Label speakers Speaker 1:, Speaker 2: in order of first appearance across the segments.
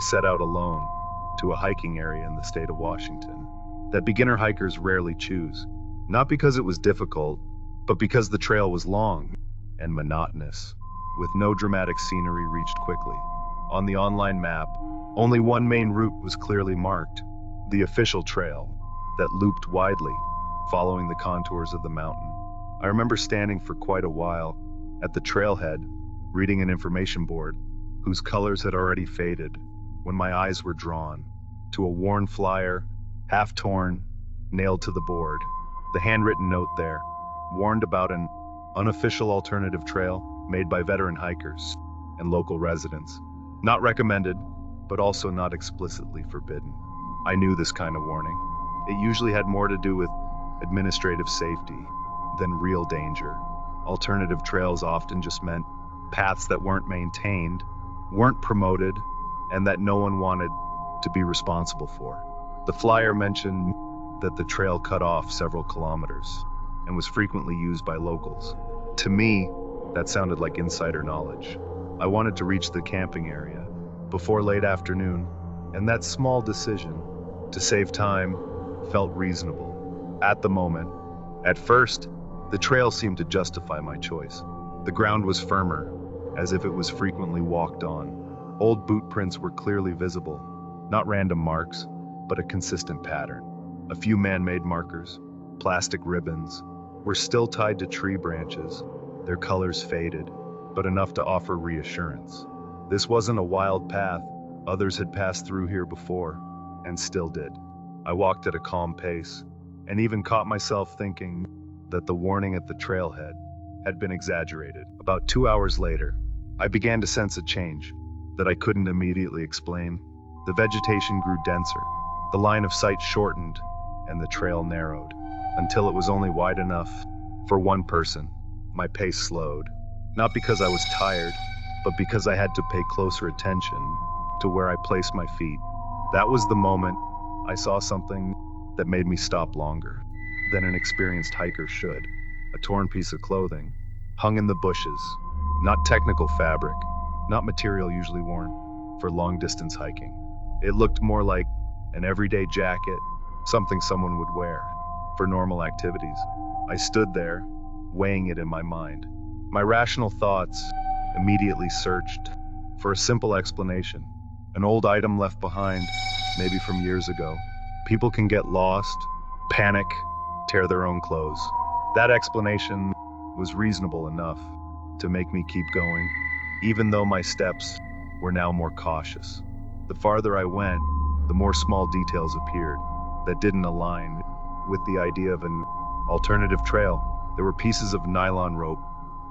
Speaker 1: set out alone to a hiking area in the state of Washington that beginner hikers rarely choose, not because it was difficult, but because the trail was long and monotonous, with no dramatic scenery reached quickly. On the online map, only one main route was clearly marked, the official trail that looped widely, following the contours of the mountain. I remember standing for quite a while at the trailhead, reading an information board whose colors had already faded, when my eyes were drawn to a worn flyer, half torn, nailed to the board. The handwritten note there warned about an unofficial alternative trail made by veteran hikers and local residents. Not recommended, but also not explicitly forbidden. I knew this kind of warning. It usually had more to do with administrative safety than real danger. Alternative trails often just meant paths that weren't maintained, weren't promoted, and that no one wanted to be responsible for. The flyer mentioned that the trail cut off several kilometers and was frequently used by locals. To me, that sounded like insider knowledge. I wanted to reach the camping area before late afternoon, and that small decision to save time felt reasonable at the moment. At first, the trail seemed to justify my choice. The ground was firmer, as if it was frequently walked on. Old boot prints were clearly visible, not random marks, but a consistent pattern. A few man-made markers, plastic ribbons, were still tied to tree branches, their colors faded, but enough to offer reassurance. This wasn't a wild path. Others had passed through here before, and still did. I walked at a calm pace, and even caught myself thinking that the warning at the trailhead had been exaggerated. About 2 hours later, I began to sense a change that I couldn't immediately explain. The vegetation grew denser, the line of sight shortened, and the trail narrowed, until it was only wide enough for one person. My pace slowed, not because I was tired, but because I had to pay closer attention to where I placed my feet. That was the moment I saw something that made me stop longer than an experienced hiker should. A torn piece of clothing hung in the bushes, not technical fabric, not material usually worn for long-distance hiking. It looked more like an everyday jacket, something someone would wear for normal activities. I stood there, weighing it in my mind. My rational thoughts immediately searched for a simple explanation. An old item left behind, maybe from years ago. People can get lost, panic, tear their own clothes. That explanation was reasonable enough to make me keep going, even though my steps were now more cautious. The farther I went, the more small details appeared that didn't align with the idea of an alternative trail. There were pieces of nylon rope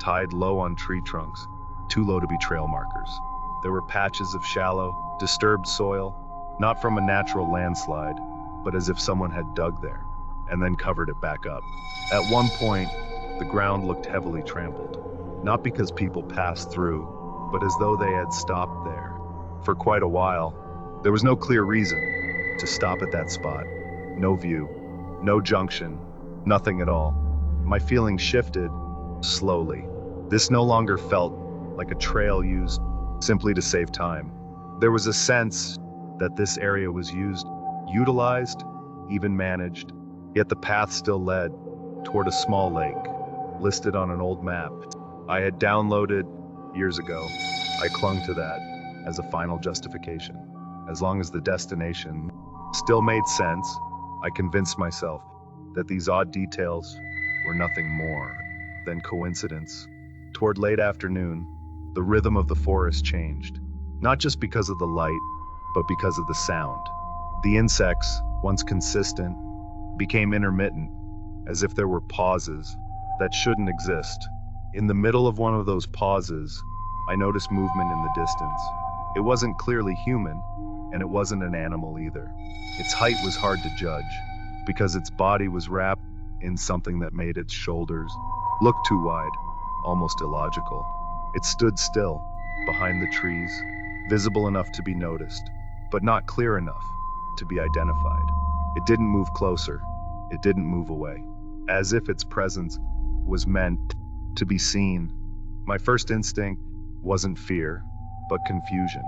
Speaker 1: tied low on tree trunks, too low to be trail markers. There were patches of shallow, disturbed soil, not from a natural landslide, but as if someone had dug there and then covered it back up. At one point, the ground looked heavily trampled, not because people passed through, but as though they had stopped there for quite a while. There was no clear reason to stop at that spot. No view, no junction, nothing at all. My feelings shifted slowly. This no longer felt like a trail used simply to save time. There was a sense that this area was utilized, even managed, yet the path still led toward a small lake, listed on an old map I had downloaded years ago. I clung to that as a final justification. As long as the destination still made sense, I convinced myself that these odd details were nothing more than coincidence. Toward late afternoon, the rhythm of the forest changed, not just because of the light, but because of the sound. The insects, once consistent, became intermittent, as if there were pauses that shouldn't exist. In the middle of one of those pauses, I noticed movement in the distance. It wasn't clearly human, and it wasn't an animal either. Its height was hard to judge, because its body was wrapped in something that made its shoulders look too wide, almost illogical. It stood still, behind the trees, visible enough to be noticed, but not clear enough to be identified. It didn't move closer. It didn't move away, as if its presence was meant to be seen. My first instinct wasn't fear, but confusion.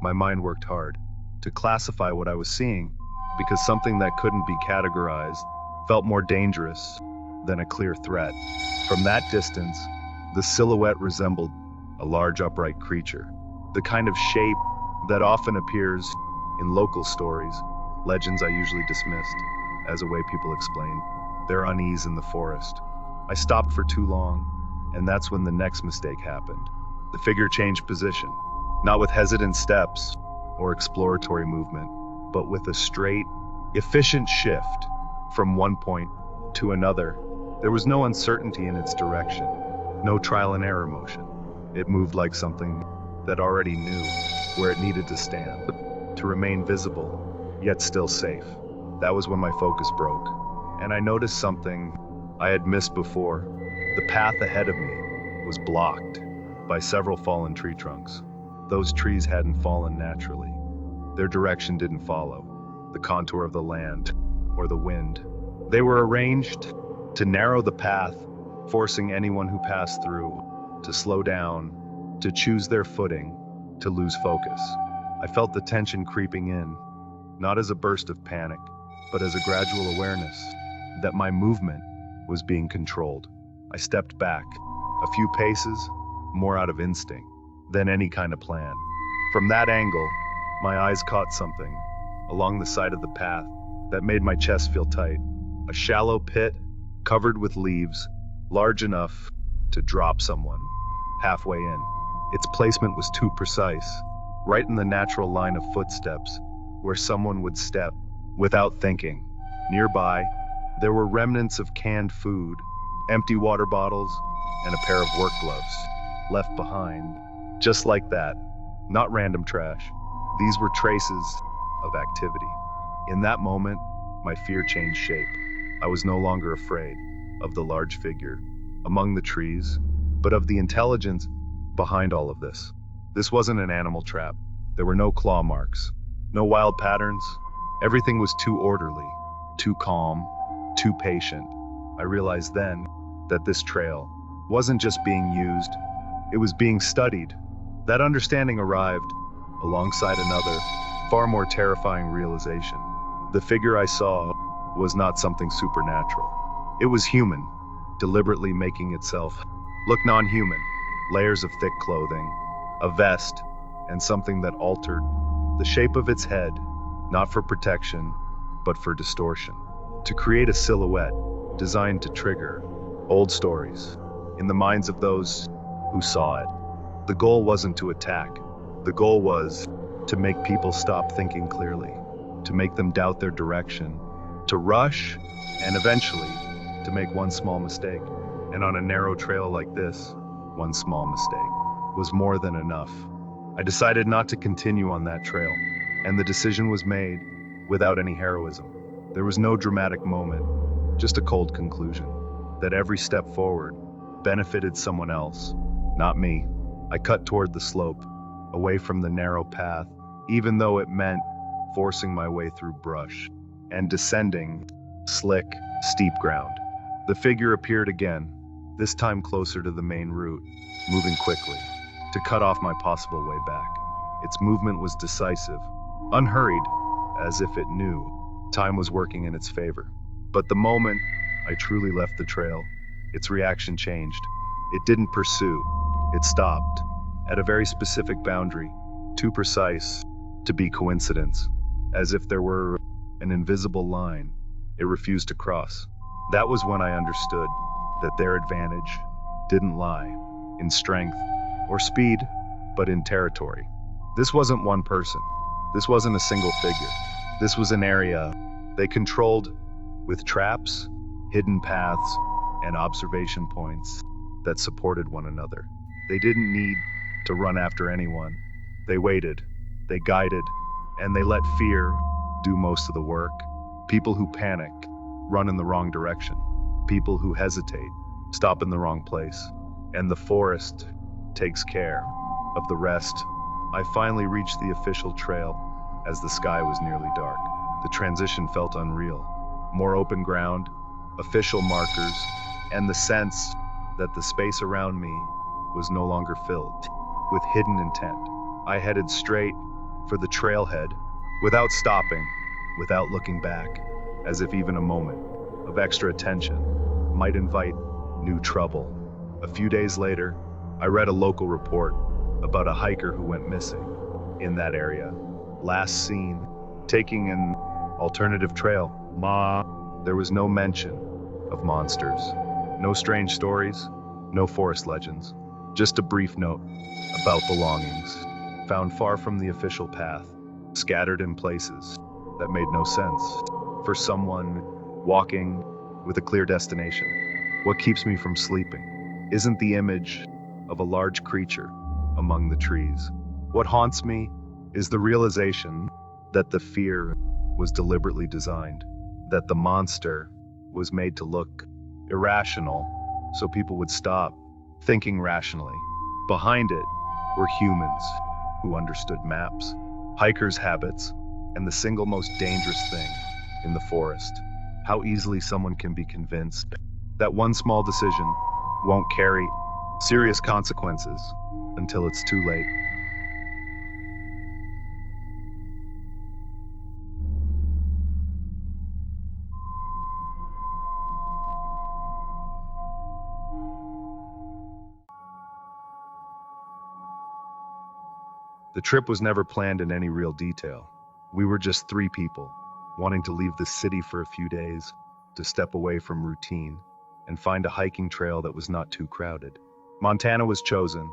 Speaker 1: My mind worked hard. to classify what I was seeing, because something that couldn't be categorized felt more dangerous than a clear threat. From that distance, the silhouette resembled a large upright creature, the kind of shape that often appears in local stories, legends I usually dismissed as a way people explain their unease in the forest. I stopped for too long, and that's when the next mistake happened. The figure changed position, not with hesitant steps or exploratory movement, but with a straight, efficient shift from one point to another. There was no uncertainty in its direction, no trial and error motion. It moved like something that already knew where it needed to stand, to remain visible, yet still safe. That was when my focus broke, and I noticed something I had missed before. The path ahead of me was blocked by several fallen tree trunks. Those trees hadn't fallen naturally. Their direction didn't follow the contour of the land or the wind. They were arranged to narrow the path, forcing anyone who passed through to slow down, to choose their footing, to lose focus. I felt the tension creeping in, not as a burst of panic, but as a gradual awareness that my movement was being controlled. I stepped back, a few paces, more out of instinct than any kind of plan. From that angle, my eyes caught something along the side of the path that made my chest feel tight. A shallow pit covered with leaves, large enough to drop someone halfway in. Its placement was too precise, right in the natural line of footsteps where someone would step without thinking. Nearby, there were remnants of canned food, empty water bottles, and a pair of work gloves left behind. Just like that, not random trash. These were traces of activity. In that moment, my fear changed shape. I was no longer afraid of the large figure among the trees, but of the intelligence behind all of this. This wasn't an animal trap. There were no claw marks, no wild patterns. Everything was too orderly, too calm, too patient. I realized then that this trail wasn't just being used, it was being studied. That understanding arrived alongside another, far more terrifying realization. The figure I saw was not something supernatural. It was human, deliberately making itself look non-human. Layers of thick clothing, a vest, and something that altered the shape of its head, not for protection, but for distortion, to create a silhouette designed to trigger old stories in the minds of those who saw it. The goal wasn't to attack. The goal was to make people stop thinking clearly, to make them doubt their direction, to rush, and eventually to make one small mistake. And on a narrow trail like this, one small mistake was more than enough. I decided not to continue on that trail, and the decision was made without any heroism. There was no dramatic moment, just a cold conclusion that every step forward benefited someone else, not me. I cut toward the slope, away from the narrow path, even though it meant forcing my way through brush and descending slick, steep ground. The figure appeared again, this time closer to the main route, moving quickly to cut off my possible way back. Its movement was decisive, unhurried, as if it knew time was working in its favor. But the moment I truly left the trail, its reaction changed. It didn't pursue, it stopped at a very specific boundary, too precise to be coincidence, as if there were an invisible line it refused to cross. That was when I understood that their advantage didn't lie in strength or speed, but in territory. This wasn't one person. This wasn't a single figure. This was an area they controlled with traps, hidden paths, and observation points that supported one another. They didn't need to run after anyone. They waited, they guided, and they let fear do most of the work. People who panic run in the wrong direction. People who hesitate stop in the wrong place. And the forest takes care of the rest. I finally reached the official trail as the sky was nearly dark. The transition felt unreal. More open ground, official markers, and the sense that the space around me was no longer filled with hidden intent. I headed straight for the trailhead, without stopping, without looking back, as if even a moment of extra attention might invite new trouble. A few days later, I read a local report about a hiker who went missing in that area. Last seen taking an alternative trail. There was no mention of monsters, no strange stories, no forest legends, just a brief note about belongings found far from the official path, scattered in places that made no sense for someone walking with a clear destination. What keeps me from sleeping isn't the image of a large creature among the trees. What haunts me is the realization that the fear was deliberately designed, that the monster was made to look irrational so people would stop thinking rationally. Behind it were humans who understood maps, hikers' habits, and the single most dangerous thing in the forest: how easily someone can be convinced that one small decision won't carry serious consequences until it's too late. The trip was never planned in any real detail. We were just three people, wanting to leave the city for a few days, to step away from routine, and find a hiking trail that was not too crowded. Montana was chosen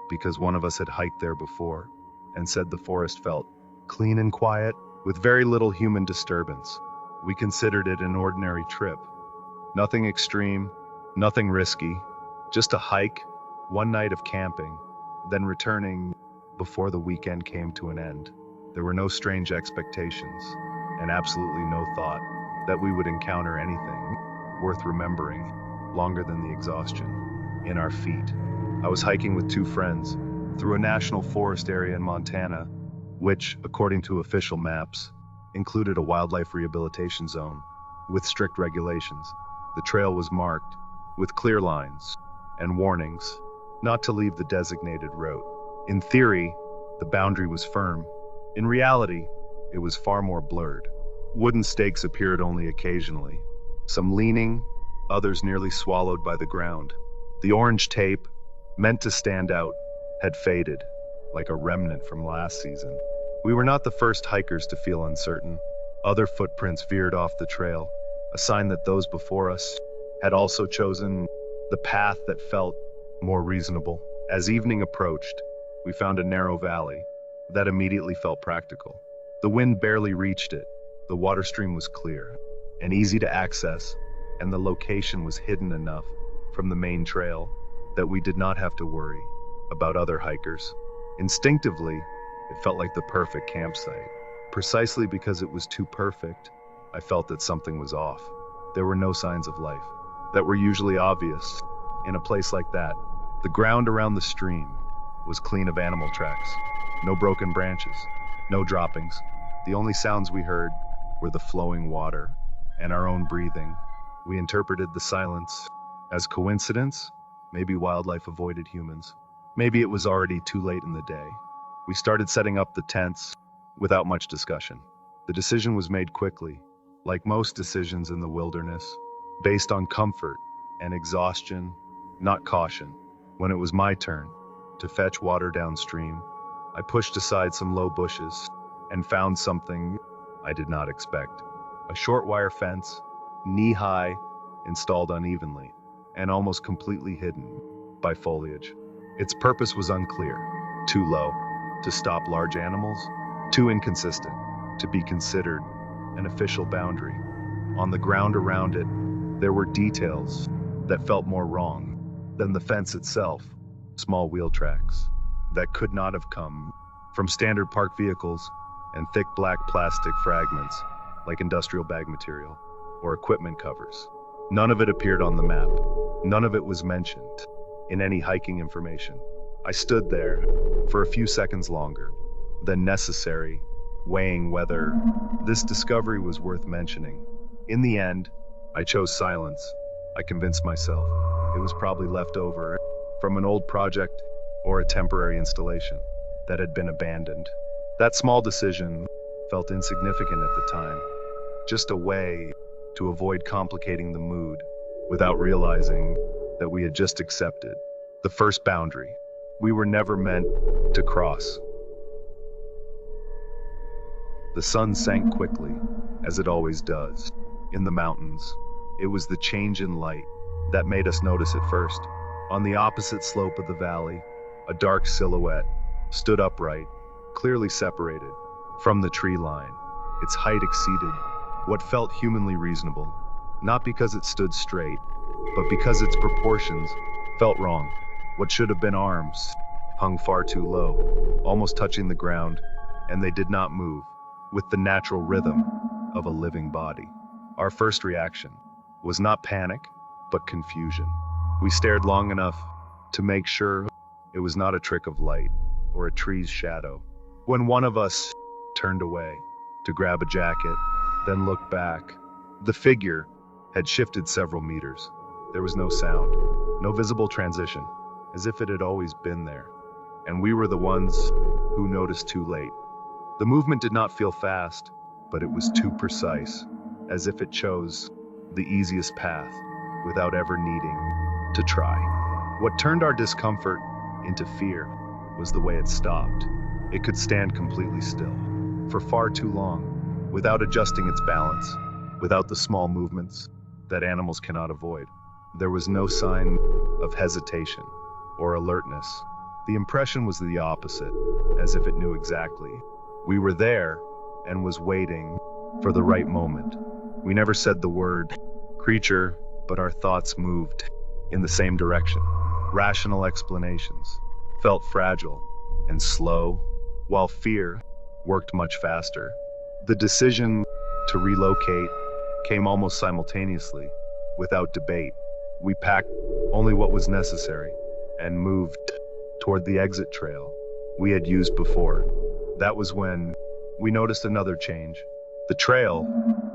Speaker 1: because one of us had hiked there before and said the forest felt clean and quiet, with very little human disturbance. We considered it an ordinary trip. Nothing extreme, nothing risky, just a hike, one night of camping, then returning before the weekend came to an end. There were no strange expectations, and absolutely no thought that we would encounter anything worth remembering longer than the exhaustion in our feet. I was hiking with two friends through a national forest area in Montana, which, according to official maps, included a wildlife rehabilitation zone with strict regulations. The trail was marked with clear lines and warnings not to leave the designated route. In theory, the boundary was firm. In reality, it was far more blurred. Wooden stakes appeared only occasionally, some leaning, others nearly swallowed by the ground. The orange tape, meant to stand out, had faded, like a remnant from last season. We were not the first hikers to feel uncertain. Other footprints veered off the trail, a sign that those before us had also chosen the path that felt more reasonable. As evening approached, we found a narrow valley that immediately felt practical. The wind barely reached it, the water stream was clear and easy to access, and the location was hidden enough from the main trail that we did not have to worry about other hikers. Instinctively, it felt like the perfect campsite. Precisely because it was too perfect, I felt that something was off. There were no signs of life that were usually obvious in a place like that. The ground around the stream was clean of animal tracks. No broken branches, no droppings. The only sounds we heard were the flowing water and our own breathing. We interpreted the silence as coincidence. Maybe wildlife avoided humans. Maybe it was already too late in the day. We started setting up the tents without much discussion. The decision was made quickly, like most decisions in the wilderness, based on comfort and exhaustion, not caution. When it was my turn to fetch water downstream, I pushed aside some low bushes and found something I did not expect. A short wire fence, knee-high, installed unevenly, and almost completely hidden by foliage. Its purpose was unclear. Too low to stop large animals, too inconsistent to be considered an official boundary. On the ground around it, there were details that felt more wrong than the fence itself. Small wheel tracks that could not have come from standard park vehicles, and thick black plastic fragments like industrial bag material or equipment covers. None of it appeared on the map. None of it was mentioned in any hiking information. I stood there for a few seconds longer than necessary, weighing whether this discovery was worth mentioning. In the end, I chose silence. I convinced myself it was probably left over from an old project or a temporary installation that had been abandoned. That small decision felt insignificant at the time, just a way to avoid complicating the mood without realizing that we had just accepted the first boundary we were never meant to cross. The sun sank quickly, as it always does, in the mountains. It was the change in light that made us notice it first. On the opposite slope of the valley, a dark silhouette stood upright, clearly separated from the tree line. Its height exceeded what felt humanly reasonable, not because it stood straight, but because its proportions felt wrong. What should have been arms hung far too low, almost touching the ground, and they did not move with the natural rhythm of a living body. Our first reaction was not panic, but confusion. We stared long enough to make sure it was not a trick of light or a tree's shadow, when one of us turned away to grab a jacket, then looked back. The figure had shifted several meters. There was no sound, no visible transition, as if it had always been there. And we were the ones who noticed too late. The movement did not feel fast, but it was too precise, as if it chose the easiest path without ever needing to try. What turned our discomfort into fear was the way it stopped. It could stand completely still for far too long, without adjusting its balance, without the small movements that animals cannot avoid. There was no sign of hesitation or alertness. The impression was the opposite, as if it knew exactly we were there and was waiting for the right moment. We never said the word creature, but our thoughts moved in the same direction. Rational explanations felt fragile and slow, while fear worked much faster. The decision to relocate came almost simultaneously, without debate. We packed only what was necessary and moved toward the exit trail we had used before. That was when we noticed another change. The trail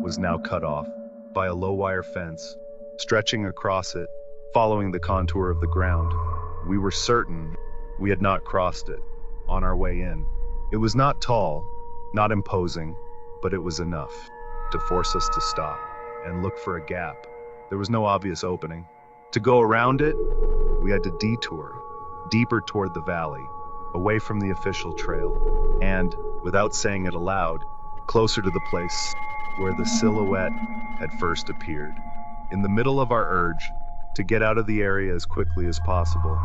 Speaker 1: was now cut off by a low wire fence, stretching across it, following the contour of the ground. We were certain we had not crossed it on our way in. It was not tall, not imposing, but it was enough to force us to stop and look for a gap. There was no obvious opening. To go around it, we had to detour deeper toward the valley, away from the official trail, and, without saying it aloud, closer to the place where the silhouette had first appeared. In the middle of our urge to get out of the area as quickly as possible,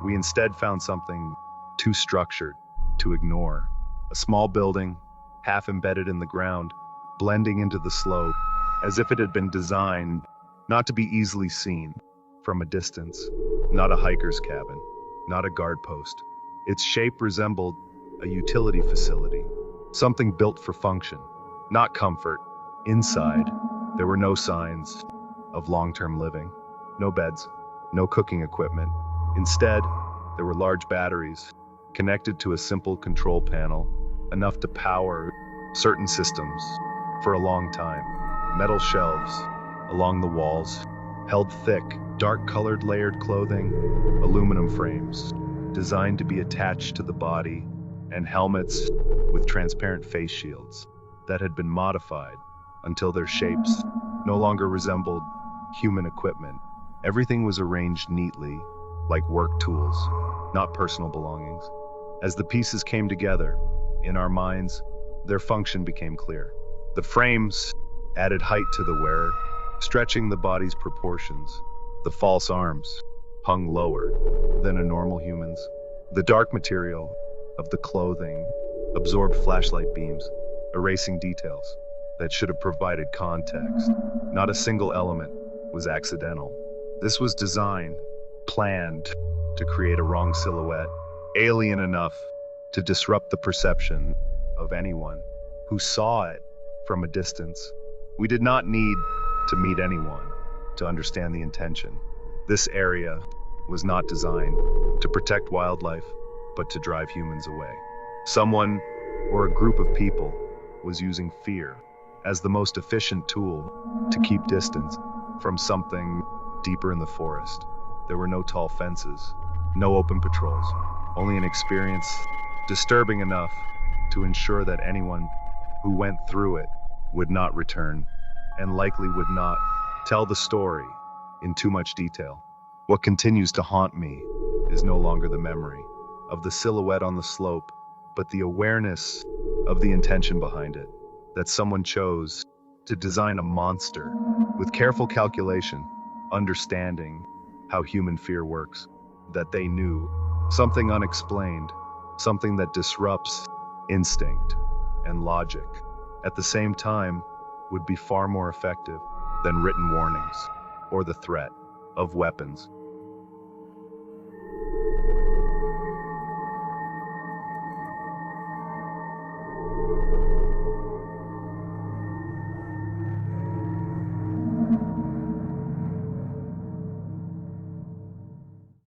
Speaker 1: we instead found something too structured to ignore. A small building, half embedded in the ground, blending into the slope, as if it had been designed not to be easily seen from a distance. Not a hiker's cabin, not a guard post. Its shape resembled a utility facility, something built for function, not comfort. Inside, there were no signs of long-term living, no beds, no cooking equipment. Instead, there were large batteries connected to a simple control panel, enough to power certain systems for a long time. Metal shelves along the walls held thick, dark-colored layered clothing, aluminum frames designed to be attached to the body, and helmets with transparent face shields that had been modified until their shapes no longer resembled human equipment. Everything was arranged neatly, like work tools, not personal belongings. As the pieces came together, in our minds, their function became clear. The frames added height to the wearer, stretching the body's proportions. The false arms hung lower than a normal human's. The dark material of the clothing absorbed flashlight beams, erasing details that should have provided context. Not a single element was accidental. This was designed, planned to create a wrong silhouette, alien enough to disrupt the perception of anyone who saw it from a distance. We did not need to meet anyone to understand the intention. This area was not designed to protect wildlife, but to drive humans away. Someone or a group of people was using fear as the most efficient tool to keep distance from something deeper in the forest. There were no tall fences, no open patrols, only an experience disturbing enough to ensure that anyone who went through it would not return, and likely would not tell the story in too much detail. What continues to haunt me is no longer the memory of the silhouette on the slope, but the awareness of the intention behind it, that someone chose to design a monster with careful calculation, understanding how human fear works, that they knew something unexplained, something that disrupts instinct and logic, at the same time would be far more effective than written warnings or the threat of weapons.